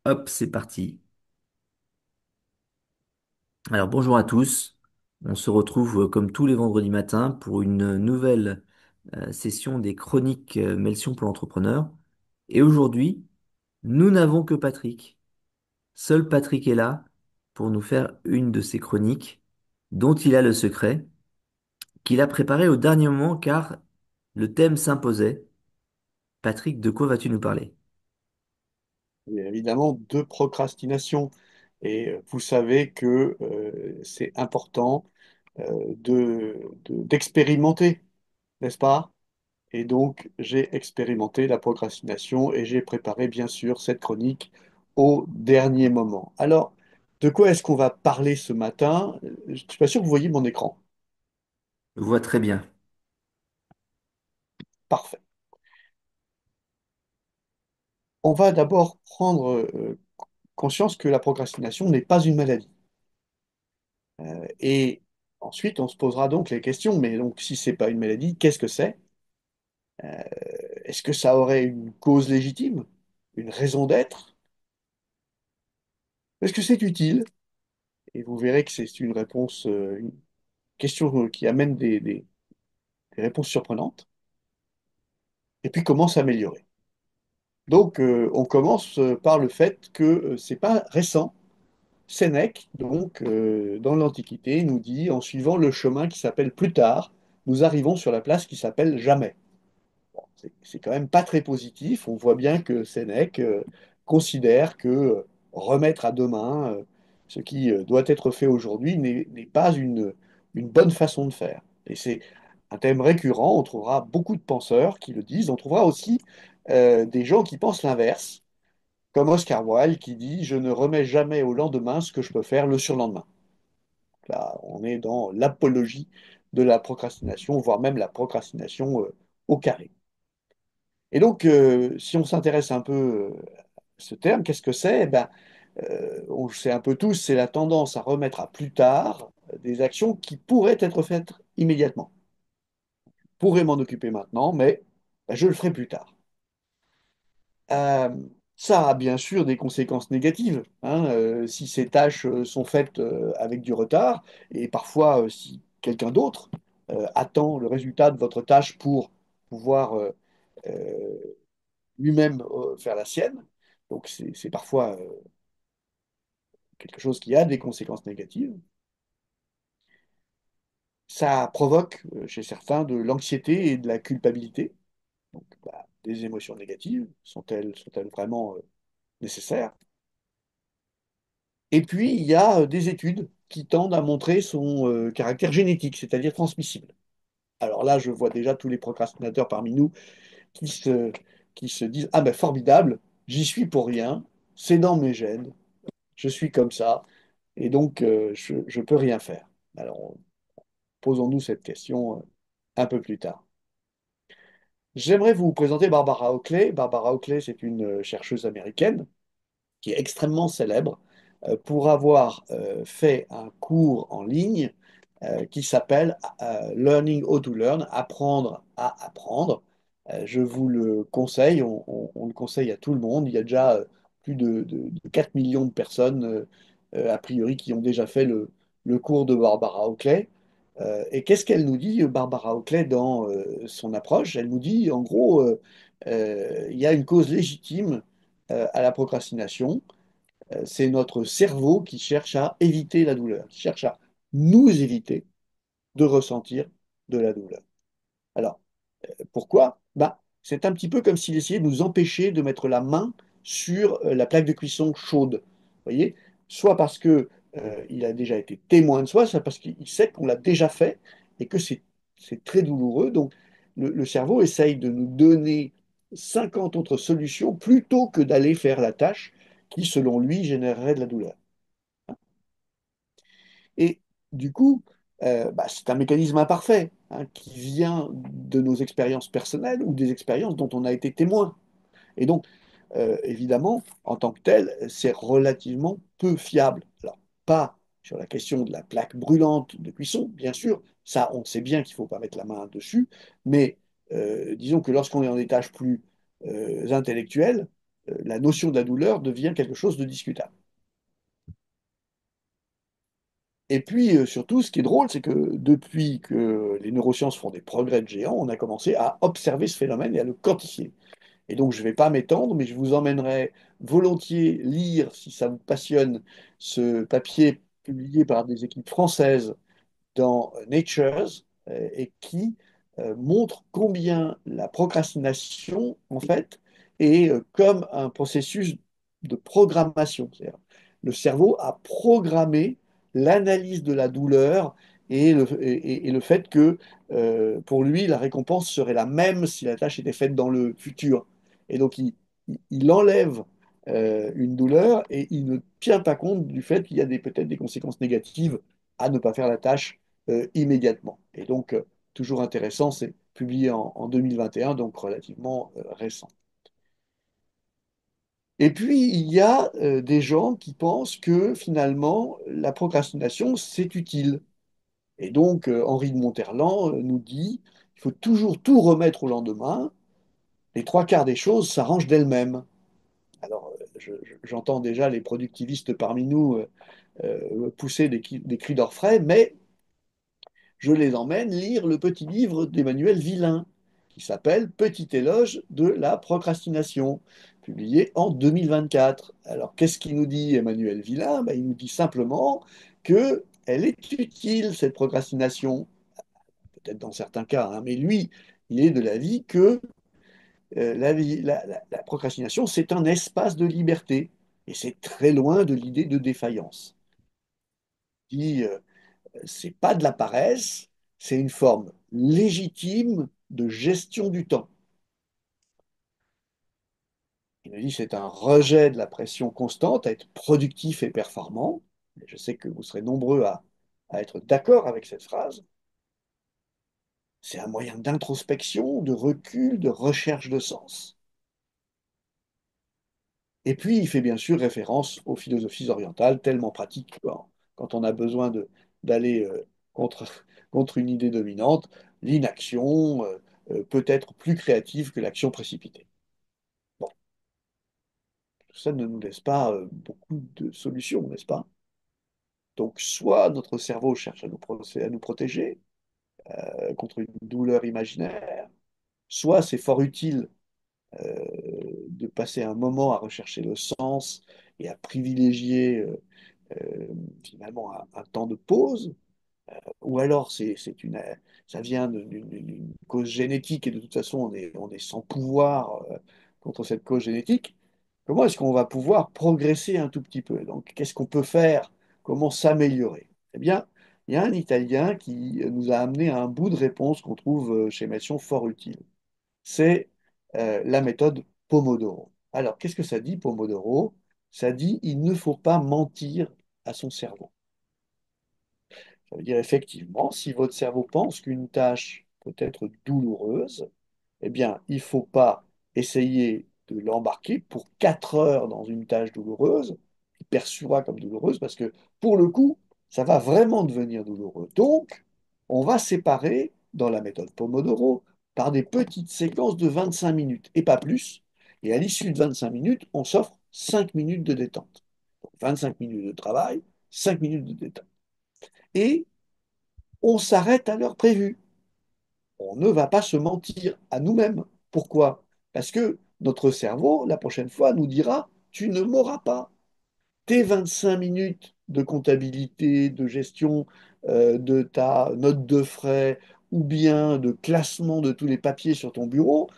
Hop, c'est parti. Alors bonjour à tous. On se retrouve comme tous les vendredis matins pour une nouvelle session des chroniques Melsion pour l'entrepreneur. Et aujourd'hui, nous n'avons que Patrick. Seul Patrick est là pour nous faire une de ces chroniques dont il a le secret, qu'il a préparé au dernier moment car le thème s'imposait. Patrick, de quoi vas-tu nous parler? Il y a évidemment de procrastination. Et vous savez que c'est important d'expérimenter, n'est-ce pas? Et donc, j'ai expérimenté la procrastination et j'ai préparé, bien sûr, cette chronique au dernier moment. Alors, de quoi est-ce qu'on va parler ce matin? Je ne suis pas sûr que vous voyez mon écran. Je vois très bien. Parfait. On va d'abord prendre conscience que la procrastination n'est pas une maladie. Et ensuite, on se posera donc les questions, mais donc si c'est pas une maladie, qu'est-ce que c'est? Est-ce que ça aurait une cause légitime, une raison d'être? Est-ce que c'est utile? Et vous verrez que c'est une réponse, une question qui amène des réponses surprenantes. Et puis comment s'améliorer? Donc, on commence par le fait que c'est pas récent. Sénèque, donc, dans l'Antiquité, nous dit, en suivant le chemin qui s'appelle plus tard, nous arrivons sur la place qui s'appelle jamais. C'est quand même pas très positif. On voit bien que Sénèque considère que remettre à demain ce qui doit être fait aujourd'hui n'est pas une bonne façon de faire. Et c'est un thème récurrent. On trouvera beaucoup de penseurs qui le disent. On trouvera aussi des gens qui pensent l'inverse, comme Oscar Wilde qui dit: Je ne remets jamais au lendemain ce que je peux faire le surlendemain. Là, on est dans l'apologie de la procrastination, voire même la procrastination au carré. Et donc, si on s'intéresse un peu à ce terme, qu'est-ce que c'est? Eh ben, on le sait un peu tous, c'est la tendance à remettre à plus tard des actions qui pourraient être faites immédiatement. Je pourrais m'en occuper maintenant, mais ben, je le ferai plus tard. Euh, Ça a bien sûr des conséquences négatives, hein, si ces tâches sont faites avec du retard, et parfois si quelqu'un d'autre attend le résultat de votre tâche pour pouvoir euh, lui-même faire la sienne. Donc c'est parfois quelque chose qui a des conséquences négatives. Ça provoque chez certains de l'anxiété et de la culpabilité. Donc des émotions négatives, sont-elles vraiment nécessaires? Et puis il y a des études qui tendent à montrer son caractère génétique, c'est-à-dire transmissible. Alors là, je vois déjà tous les procrastinateurs parmi nous qui se, qui se disent: Ah ben formidable, j'y suis pour rien, c'est dans mes gènes, je suis comme ça, et donc je ne peux rien faire. Alors, posons-nous cette question un peu plus tard. J'aimerais vous présenter Barbara Oakley. Barbara Oakley, c'est une chercheuse américaine qui est extrêmement célèbre pour avoir fait un cours en ligne qui s'appelle Learning How to Learn, apprendre à apprendre. Je vous le conseille, on le conseille à tout le monde. Il y a déjà plus de 4 millions de personnes, a priori, qui ont déjà fait le cours de Barbara Oakley. Et qu'est-ce qu'elle nous dit, Barbara Oakley, dans son approche? Elle nous dit, en gros, il y a une cause légitime à la procrastination. C'est notre cerveau qui cherche à éviter la douleur, qui cherche à nous éviter de ressentir de la douleur. Alors, pourquoi? Bah, c'est un petit peu comme s'il essayait de nous empêcher de mettre la main sur la plaque de cuisson chaude. Vous voyez? Soit parce que il a déjà été témoin de soi, soit parce qu'il sait qu'on l'a déjà fait et que c'est très douloureux. Donc, le cerveau essaye de nous donner 50 autres solutions plutôt que d'aller faire la tâche qui, selon lui, générerait de la douleur. Et du coup, c'est un mécanisme imparfait hein, qui vient de nos expériences personnelles ou des expériences dont on a été témoin. Et donc, évidemment, en tant que tel, c'est relativement peu fiable. Alors, pas sur la question de la plaque brûlante de cuisson, bien sûr, ça, on sait bien qu'il ne faut pas mettre la main dessus, mais disons que lorsqu'on est en des tâches plus intellectuelles, la notion de la douleur devient quelque chose de discutable. Et puis, surtout, ce qui est drôle, c'est que depuis que les neurosciences font des progrès de géants, on a commencé à observer ce phénomène et à le quantifier. Et donc, je ne vais pas m'étendre, mais je vous emmènerai volontiers lire, si ça vous passionne, ce papier publié par des équipes françaises dans Natures et qui montre combien la procrastination, en fait, est comme un processus de programmation. C'est-à-dire, le cerveau a programmé l'analyse de la douleur et le fait que pour lui, la récompense serait la même si la tâche était faite dans le futur. Et donc, il enlève une douleur et il ne tient pas compte du fait qu'il y a peut-être des conséquences négatives à ne pas faire la tâche immédiatement. Et donc, toujours intéressant, c'est publié en 2021, donc relativement récent. Et puis, il y a des gens qui pensent que finalement, la procrastination, c'est utile. Et donc, Henri de Monterland nous dit, il faut toujours tout remettre au lendemain, les trois quarts des choses s'arrangent d'elles-mêmes. Alors, j'entends déjà les productivistes parmi nous pousser des cris d'orfraie, mais je les emmène lire le petit livre d'Emmanuel Villain, qui s'appelle Petit éloge de la procrastination, publié en 2024. Alors, qu'est-ce qu'il nous dit, Emmanuel Villain? Ben, il nous dit simplement que elle est utile, cette procrastination, peut-être dans certains cas, hein, mais lui, il est de l'avis que la procrastination, c'est un espace de liberté, et c'est très loin de l'idée de défaillance. Il dit, c'est pas de la paresse, c'est une forme légitime de gestion du temps. Il nous dit c'est un rejet de la pression constante à être productif et performant. Et je sais que vous serez nombreux à être d'accord avec cette phrase. C'est un moyen d'introspection, de recul, de recherche de sens. Et puis, il fait bien sûr référence aux philosophies orientales, tellement pratiques quand on a besoin d'aller contre, contre une idée dominante. L'inaction peut être plus créative que l'action précipitée. Bon, tout ça ne nous laisse pas beaucoup de solutions, n'est-ce pas? Donc, soit notre cerveau cherche à nous protéger contre une douleur imaginaire, soit c'est fort utile de passer un moment à rechercher le sens et à privilégier finalement un temps de pause, ou alors ça vient d'une cause génétique et de toute façon on est sans pouvoir contre cette cause génétique. Comment est-ce qu'on va pouvoir progresser un tout petit peu? Donc qu'est-ce qu'on peut faire? Comment s'améliorer? Eh bien, il y a un Italien qui nous a amené à un bout de réponse qu'on trouve chez Mession fort utile. C'est la méthode Pomodoro. Alors, qu'est-ce que ça dit, Pomodoro? Ça dit il ne faut pas mentir à son cerveau. Ça veut dire effectivement, si votre cerveau pense qu'une tâche peut être douloureuse, eh bien, il ne faut pas essayer de l'embarquer pour 4 heures dans une tâche douloureuse, qu'il perçoit comme douloureuse, parce que pour le coup, ça va vraiment devenir douloureux. Donc, on va séparer dans la méthode Pomodoro par des petites séquences de 25 minutes et pas plus. Et à l'issue de 25 minutes, on s'offre 5 minutes de détente. Donc 25 minutes de travail, 5 minutes de détente. Et on s'arrête à l'heure prévue. On ne va pas se mentir à nous-mêmes. Pourquoi? Parce que notre cerveau, la prochaine fois, nous dira, tu ne m'auras pas. Tes 25 minutes de comptabilité, de gestion de ta note de frais ou bien de classement de tous les papiers sur ton bureau,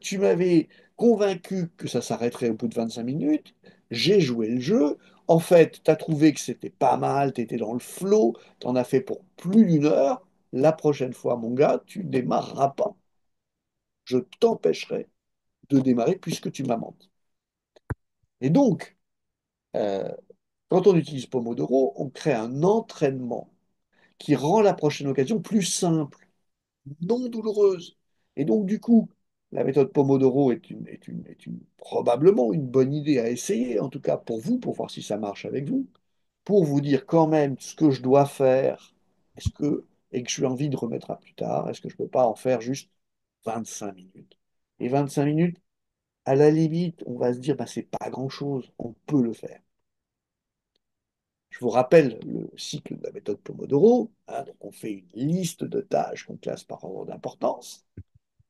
tu m'avais convaincu que ça s'arrêterait au bout de 25 minutes. J'ai joué le jeu. En fait, tu as trouvé que c'était pas mal, tu étais dans le flow, tu en as fait pour plus d'une heure. La prochaine fois, mon gars, tu ne démarreras pas. Je t'empêcherai de démarrer puisque tu m'as menti. Et donc, euh, quand on utilise Pomodoro, on crée un entraînement qui rend la prochaine occasion plus simple, non douloureuse. Et donc, du coup, la méthode Pomodoro probablement une bonne idée à essayer, en tout cas pour vous, pour voir si ça marche avec vous, pour vous dire quand même ce que je dois faire, et que j'ai envie de remettre à plus tard, est-ce que je ne peux pas en faire juste 25 minutes? Et 25 minutes, à la limite, on va se dire, bah, c'est pas grand-chose, on peut le faire. Je vous rappelle le cycle de la méthode Pomodoro, hein. Donc on fait une liste de tâches qu'on classe par ordre d'importance.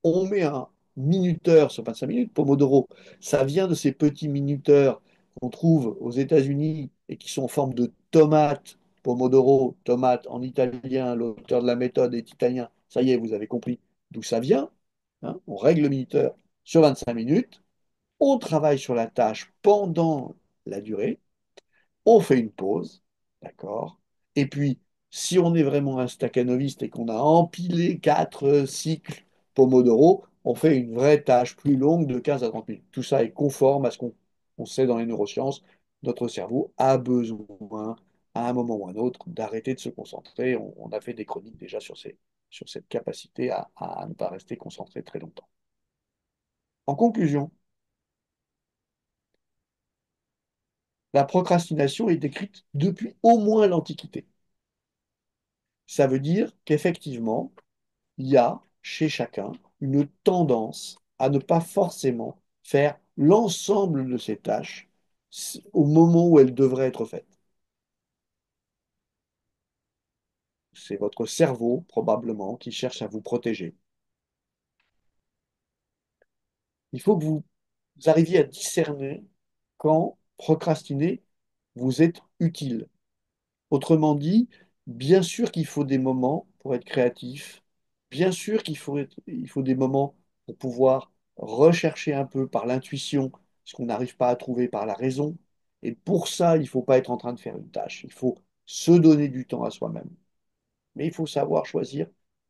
On met un minuteur sur 25 minutes. Pomodoro, ça vient de ces petits minuteurs qu'on trouve aux États-Unis et qui sont en forme de tomates. Pomodoro, tomate en italien, l'auteur de la méthode est italien. Ça y est, vous avez compris d'où ça vient, hein. On règle le minuteur sur 25 minutes. On travaille sur la tâche pendant la durée. On fait une pause, d'accord? Et puis, si on est vraiment un staccanoviste et qu'on a empilé quatre cycles Pomodoro, on fait une vraie tâche plus longue de 15 à 30 minutes. Tout ça est conforme à ce qu'on on sait dans les neurosciences. Notre cerveau a besoin, à un moment ou à un autre, d'arrêter de se concentrer. On a fait des chroniques déjà sur cette capacité à ne pas rester concentré très longtemps. En conclusion, la procrastination est décrite depuis au moins l'Antiquité. Ça veut dire qu'effectivement, il y a chez chacun une tendance à ne pas forcément faire l'ensemble de ses tâches au moment où elles devraient être faites. C'est votre cerveau, probablement, qui cherche à vous protéger. Il faut que vous arriviez à discerner quand procrastiner vous est utile. Autrement dit, bien sûr qu'il faut des moments pour être créatif, bien sûr il faut des moments pour pouvoir rechercher un peu par l'intuition ce qu'on n'arrive pas à trouver par la raison. Et pour ça, il ne faut pas être en train de faire une tâche, il faut se donner du temps à soi-même. Mais il faut savoir choisir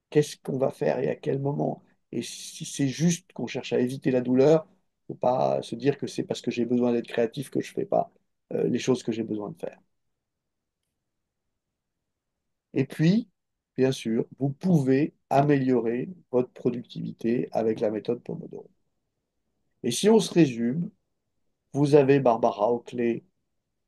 qu'est-ce qu'on va faire et à quel moment. Et si c'est juste qu'on cherche à éviter la douleur, il ne faut pas se dire que c'est parce que j'ai besoin d'être créatif que je ne fais pas les choses que j'ai besoin de faire. Et puis, bien sûr, vous pouvez améliorer votre productivité avec la méthode Pomodoro. Et si on se résume, vous avez Barbara Oakley,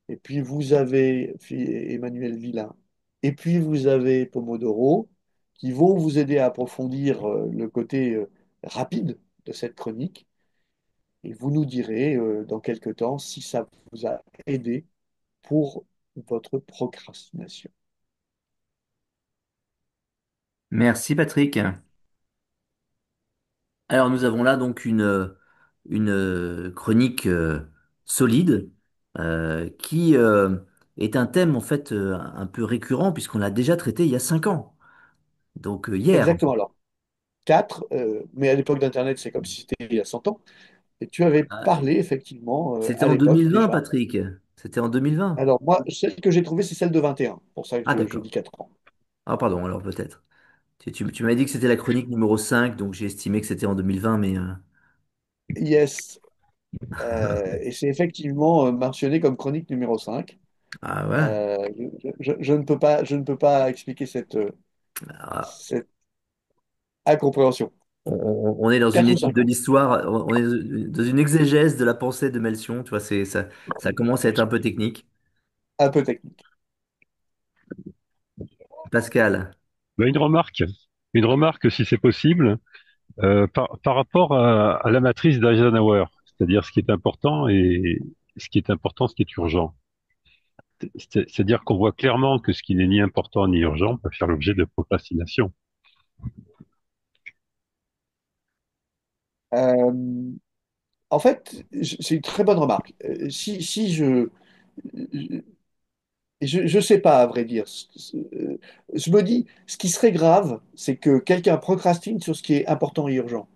et puis vous avez Emmanuel Villain, et puis vous avez Pomodoro, qui vont vous aider à approfondir le côté rapide de cette chronique. Et vous nous direz dans quelques temps si ça vous a aidé pour votre procrastination. Merci Patrick. Alors nous avons là donc une chronique solide qui est un thème en fait un peu récurrent puisqu'on l'a déjà traité il y a 5 ans. Donc hier. Exactement. Alors, 4, mais à l'époque d'Internet, c'est comme si c'était il y a 100 ans. Et tu avais Ah, parlé, effectivement, c'était à en l'époque 2020 déjà. Patrick. C'était en 2020. Alors, moi, celle que j'ai trouvée, c'est celle de 21. Pour ça que Ah je d'accord. dis 4 ans. Ah pardon, alors peut-être. Tu m'avais dit que c'était la chronique numéro 5, donc j'ai estimé que c'était en 2020, mais Yes. Et c'est effectivement mentionné comme chronique numéro 5. ah ouais. Je ne peux pas expliquer Ah, cette incompréhension. on est dans une 4 ou étude 5 de ans, l'histoire, on est dans une exégèse de la pensée de Melchion, tu vois, ça commence à être un peu technique. un peu technique. Pascal. Ben, une remarque si c'est possible, par rapport à la matrice d'Eisenhower, c'est-à-dire ce qui est important et ce qui est important, ce qui est urgent. C'est-à-dire qu'on voit clairement que ce qui n'est ni important ni urgent peut faire l'objet de procrastination. Euh, En fait, c'est une très bonne remarque. Si je ne sais pas, à vrai dire. Je me dis, ce qui serait grave, c'est que quelqu'un procrastine sur ce qui est important et urgent.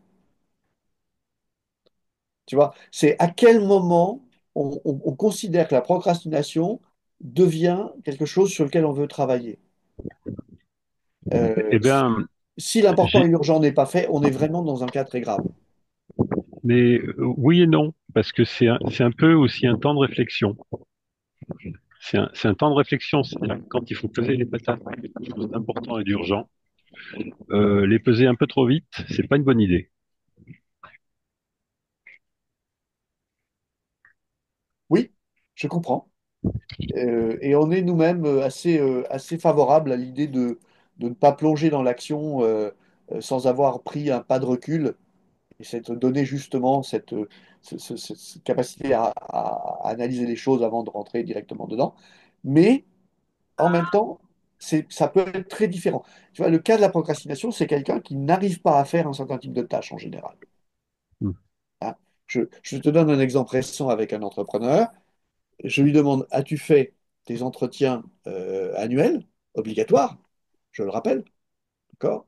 Tu vois, c'est à quel moment on considère que la procrastination devient quelque chose sur lequel on veut travailler. Eh Euh, bien, Si l'important et j'ai, l'urgent n'est pas fait, on est vraiment dans un cas très grave. mais oui et non, parce que c'est un peu aussi un temps de réflexion. C'est un temps de réflexion, c'est-à-dire que quand il faut peser les patates, quelque chose d'important et d'urgent, les peser un peu trop vite, c'est pas une bonne idée. Oui, je comprends. Et on est nous-mêmes assez favorables à l'idée de ne pas plonger dans l'action sans avoir pris un pas de recul et c'est te donner justement cette capacité à analyser les choses avant de rentrer directement dedans. Mais en même temps, ça peut être très différent. Tu vois, le cas de la procrastination, c'est quelqu'un qui n'arrive pas à faire un certain type de tâche en général. Mm. Hein. Je te donne un exemple récent avec un entrepreneur. Je lui demande, as-tu fait tes entretiens annuels, obligatoires, je le rappelle, d'accord?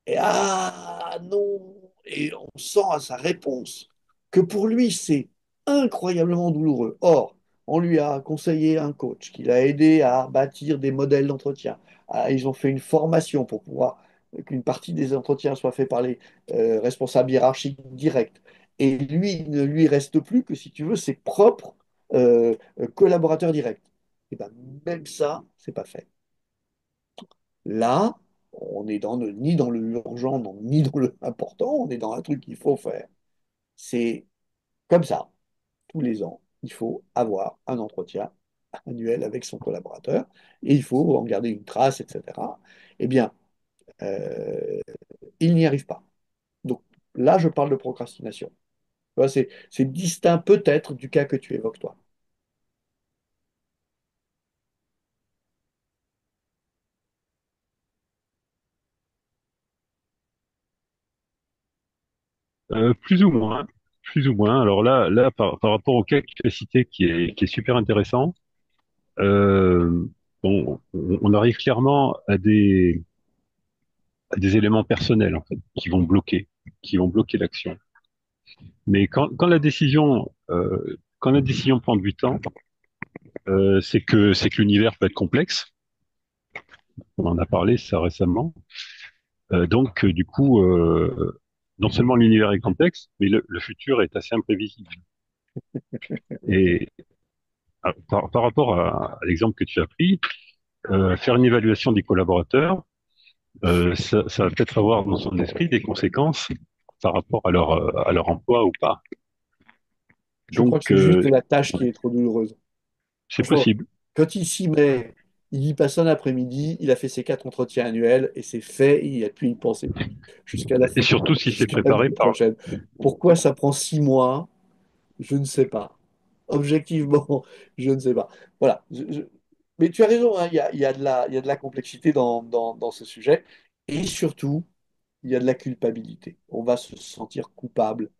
Et ah non! Et on sent à sa réponse que pour lui, c'est incroyablement douloureux. Or, on lui a conseillé un coach qui l'a aidé à bâtir des modèles d'entretien. Ah, ils ont fait une formation pour pouvoir qu'une partie des entretiens soit fait par les responsables hiérarchiques directs. Et lui, il ne lui reste plus que, si tu veux, ses propres collaborateurs directs. Et ben, même ça, c'est pas fait. Là, on est ni dans le urgent, ni dans le important, on est dans un truc qu'il faut faire. C'est comme ça, tous les ans, il faut avoir un entretien annuel avec son collaborateur et il faut en garder une trace, etc. Eh bien, euh, il n'y arrive pas. Donc là, je parle de procrastination. Tu vois, c'est distinct peut-être du cas que tu évoques toi. Plus ou moins, plus ou moins. Alors là, par rapport au cas que tu as cité, qui est super intéressant, euh, bon, on arrive clairement à des éléments personnels en fait, qui vont bloquer l'action. Mais quand la décision prend du temps, c'est que l'univers peut être complexe. On en a parlé ça récemment. Donc, du coup, non seulement l'univers est complexe, mais le futur est assez imprévisible. Et par rapport à l'exemple que tu as pris, faire une évaluation des collaborateurs, ça va peut-être avoir dans son esprit des conséquences par rapport à leur emploi ou pas. Je crois que Donc, c'est juste la tâche qui est trop douloureuse. c'est Franchement, possible. quand il s'y met, il y passe un après-midi, il a fait ses 4 entretiens annuels et c'est fait, il n'y a plus y penser plus Et surtout si c'est jusqu'à l'année préparé par... prochaine. Pourquoi ça prend 6 mois? Je ne sais pas. Objectivement, je ne sais pas. Voilà. Mais tu as raison, hein, il y a de la complexité dans ce sujet et surtout, il y a de la culpabilité. On va se sentir coupable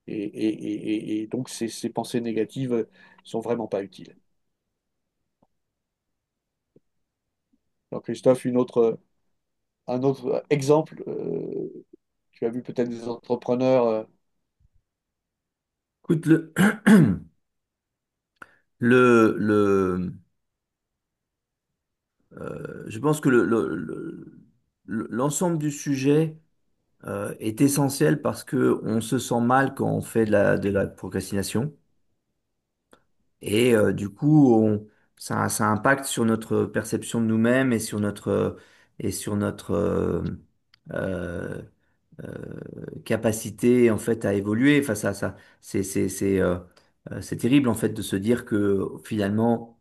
et donc ces pensées négatives sont vraiment pas utiles. Alors Christophe, un autre exemple, tu as vu peut-être des entrepreneurs. Écoute, le, je pense que l'ensemble du sujet est essentiel parce que on se sent mal quand on fait de la procrastination. Et du coup, ça impacte sur notre perception de nous-mêmes et sur notre euh, capacité en fait à évoluer. Enfin, c'est terrible en fait de se dire que finalement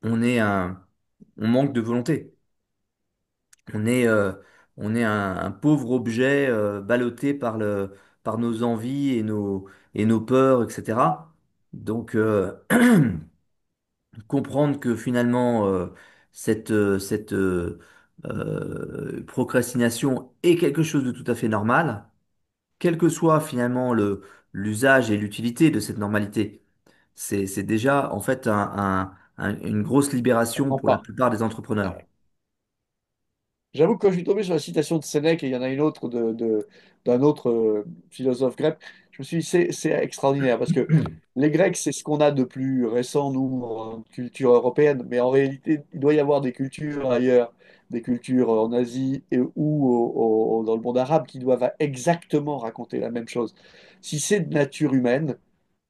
on est on manque de volonté. On est, euh, on est un pauvre objet ballotté par par nos envies et nos peurs, etc. Donc, comprendre que finalement cette procrastination est quelque chose de tout à fait normal, quel que soit finalement l'usage et l'utilité de cette normalité. C'est déjà en fait une grosse On libération n'en pour la parle. plupart des entrepreneurs. J'avoue que quand je suis tombé sur la citation de Sénèque, et il y en a une autre d'un autre philosophe grec, je me suis dit, c'est extraordinaire, parce que les Grecs, c'est ce qu'on a de plus récent, nous, en culture européenne, mais en réalité, il doit y avoir des cultures ailleurs, des cultures en Asie ou dans le monde arabe qui doivent exactement raconter la même chose. Si c'est de nature humaine,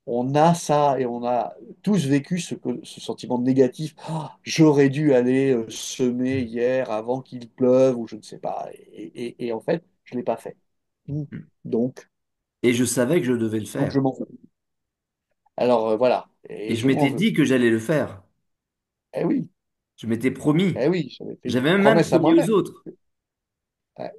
on a ça et on a tous vécu ce sentiment négatif. Ah, j'aurais dû aller semer hier avant qu'il pleuve ou je ne sais pas. Et en fait, je ne l'ai pas fait. Donc, Et je savais que je devais le donc je faire. m'en veux. Alors voilà, Et et je je m'en m'étais veux. dit que j'allais le faire. Eh oui, Je m'étais promis. eh oui, j'avais fait une J'avais même promesse à promis aux moi-même. autres. Ouais.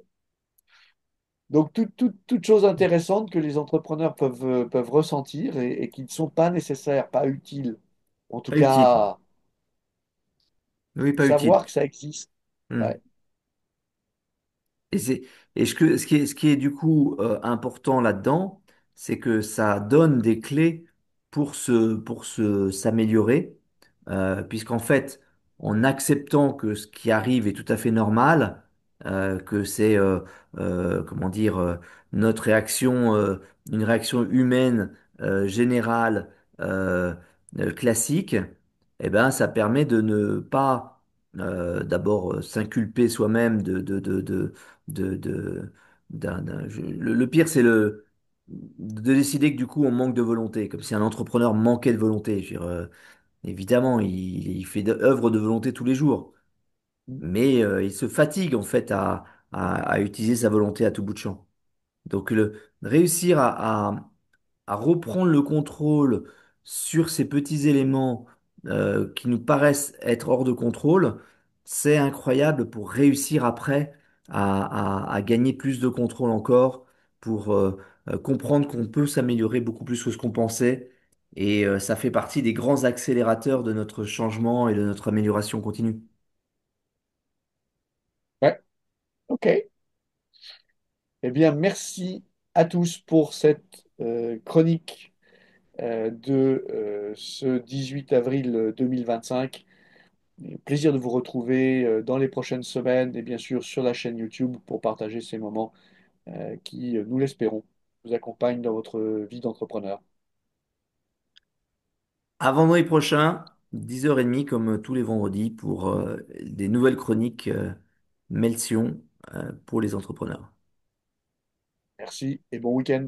Donc, toute chose intéressante que les entrepreneurs peuvent ressentir et qui ne sont pas nécessaires, pas utiles. En tout Pas utile. cas, Oui, pas savoir utile. que ça existe. Hmm. Ouais. Et c'est, ce qui est du coup important là-dedans, c'est que ça donne des clés s'améliorer, puisqu'en fait, en acceptant que ce qui arrive est tout à fait normal, que c'est, comment dire, notre réaction, une réaction humaine générale, euh, classique, eh ben, ça permet de ne pas d'abord s'inculper soi-même de, le pire, c'est de décider que du coup, on manque de volonté, comme si un entrepreneur manquait de volonté. Je veux dire, évidemment, il fait œuvre de volonté tous les jours, mais il se fatigue en fait à utiliser sa volonté à tout bout de champ. Donc, réussir à reprendre le contrôle sur ces petits éléments qui nous paraissent être hors de contrôle, c'est incroyable pour réussir après à gagner plus de contrôle encore, pour comprendre qu'on peut s'améliorer beaucoup plus que ce qu'on pensait. Et ça fait partie des grands accélérateurs de notre changement et de notre amélioration continue. Ouais. OK. Eh bien, merci à tous pour cette chronique de ce 18 avril 2025. Plaisir de vous retrouver dans les prochaines semaines et bien sûr sur la chaîne YouTube pour partager ces moments qui, nous l'espérons, vous accompagnent dans votre vie d'entrepreneur. À vendredi prochain, 10h30 comme tous les vendredis pour des nouvelles chroniques Melsion pour les entrepreneurs. Merci et bon week-end.